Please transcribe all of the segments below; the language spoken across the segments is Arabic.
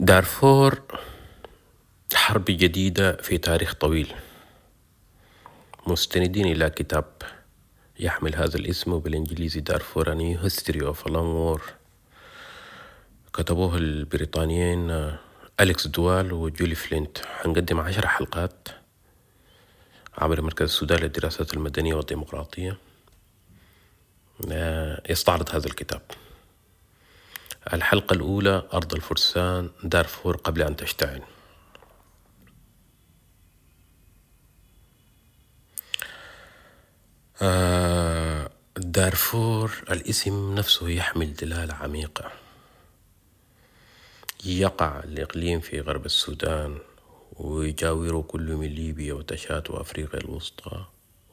دارفور حرب جديدة في تاريخ طويل، مستندين إلى كتاب يحمل هذا الاسم بالإنجليزي دارفور A New History of a Long War، كتبوه البريطانيين أليكس دوال وجولي فلينت. حنقدم 10 حلقات عبر مركز السودان للدراسات المدنية والديمقراطية يستعرض هذا الكتاب. الحلقة الأولى: أرض الفرسان، دارفور قبل أن تشتعل. دارفور الاسم نفسه يحمل دلالة عميقة. يقع الإقليم في غرب السودان ويجاوره كل من ليبيا وتشاد وأفريقيا الوسطى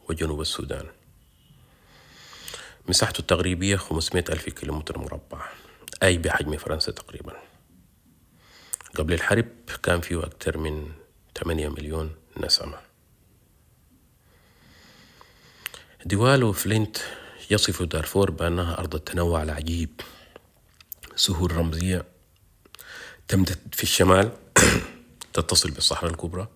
وجنوب السودان. مساحته التقريبية 500 ألف كيلومتر مربع، أي بحجم فرنسا تقريبا. قبل الحرب كان فيه أكثر من 8 مليون نسمة. دوال وفلينت يصف دارفور بأنها أرض التنوع العجيب، سهول رمزية تمتد في الشمال تتصل بالصحراء الكبرى،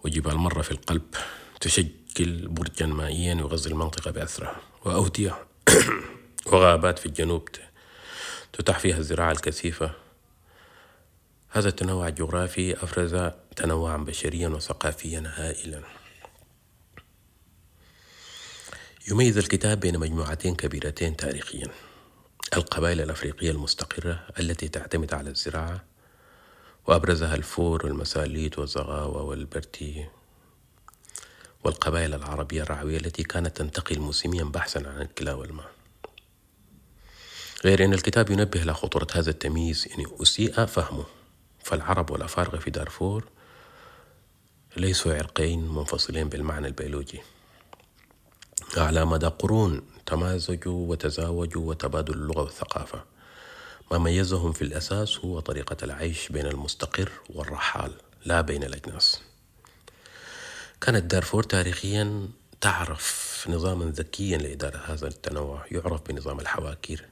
وجبال مرة في القلب تشكل برجا مائيا يغذي المنطقة بأسرها، وأودية وغابات في الجنوب تتاح فيها الزراعة الكثيفة. هذا التنوع الجغرافي أفرز تنوعا بشريا وثقافيا هائلا. يميز الكتاب بين مجموعتين كبيرتين تاريخيا: القبائل الأفريقية المستقرة التي تعتمد على الزراعة، وأبرزها الفور والمساليت والزغاوة والبرتي، والقبائل العربية الرعوية التي كانت تنتقل موسميا بحثا عن الكلاء والماء. غير أن الكتاب ينبه على خطورة هذا التمييز إن أسيء فهمه، فالعرب والأفارقة في دارفور ليسوا عرقين منفصلين بالمعنى البيولوجي. على مدى قرون تمازجوا وتزاوجوا وتبادلوا اللغة والثقافة. ما ميزهم في الأساس هو طريقة العيش بين المستقر والرحال، لا بين الأجناس. كانت دارفور تاريخيا تعرف نظاما ذكيا لإدارة هذا التنوع يعرف بنظام الحواكير،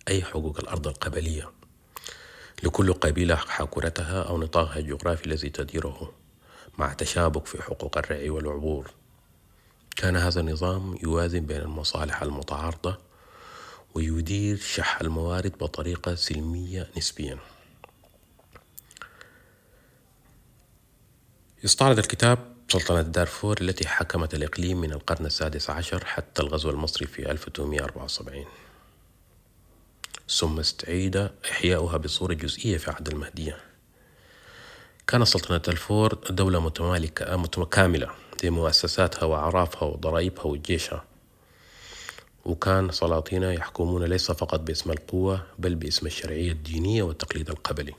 أي حقوق الأرض القبلية، لكل قبيلة حاكرتها أو نطاقها الجغرافي الذي تديره، مع تشابك في حقوق الرعي والعبور. كان هذا النظام يوازن بين المصالح المتعارضة ويدير شح الموارد بطريقة سلمية نسبيا. يستعرض الكتاب سلطنة دارفور التي حكمت الإقليم من القرن السادس عشر حتى الغزو المصري في 1874، ثم استعيد إحياؤها بصورة جزئية في عهد المهدية. كانت سلطنة دارفور دولة متمالكة متكاملة بمؤسساتها وأعرافها وضرائبها وجيشها، وكان سلاطينها يحكمون ليس فقط باسم القوة بل باسم الشرعية الدينية والتقليد القبلي.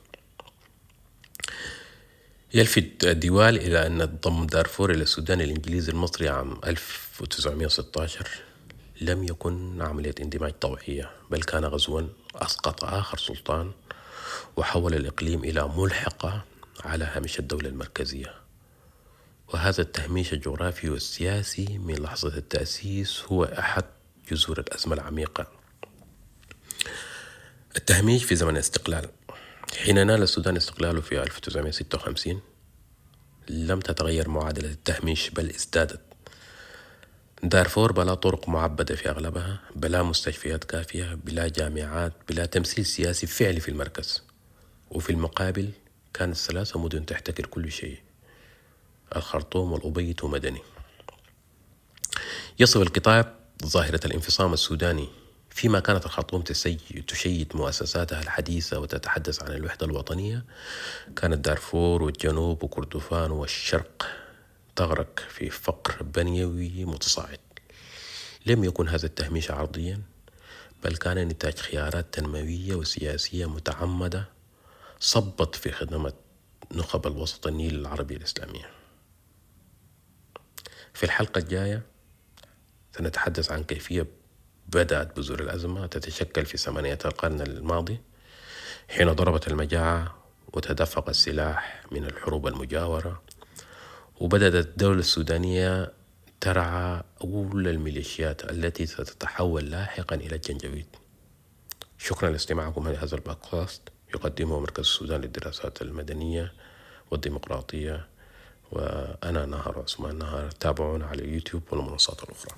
يلفت ديوال إلى أن ضم دارفور إلى السودان الإنجليزي المصري عام 1916 لم يكن عملية اندماج طوعية، بل كان غزوا أسقط آخر سلطان وحول الإقليم إلى ملحقة على هامش الدولة المركزية. وهذا التهميش الجغرافي والسياسي من لحظة التأسيس هو أحد جذور الأزمة العميقة. التهميش في زمن الاستقلال: حين نال السودان استقلاله في 1956 لم تتغير معادلة التهميش بل ازدادت. دارفور بلا طرق معبدة في أغلبها، بلا مستشفيات كافية، بلا جامعات، بلا تمثيل سياسي فعلي في المركز. وفي المقابل كانت 3 مدن تحتكر كل شيء: الخرطوم والأبيض ومدني. يصف الكتاب ظاهرة الانفصام السوداني، فيما كانت الخرطوم تشيد مؤسساتها الحديثة وتتحدث عن الوحدة الوطنية، كانت دارفور والجنوب وكردفان والشرق تغرق في فقر بنيوي متصاعد. لم يكن هذا التهميش عرضيا، بل كان نتاج خيارات تنموية وسياسية متعمدة صبت في خدمة نخب الوسط النيل العربي الإسلامية. في الحلقة الجاية سنتحدث عن كيفية بدأت بذور الأزمة تتشكل في ثمانينات القرن الماضي، حين ضربت المجاعة وتدفق السلاح من الحروب المجاورة، وبدأت الدولة السودانية ترعى أول الميليشيات التي ستتحول لاحقا إلى الجنجويد. شكرا لاستماعكم لهذا البودكاست. يقدمه مركز السودان للدراسات المدنية والديمقراطية، وأنا نهار عثمان نهار. تابعونا على اليوتيوب والمنصات الأخرى.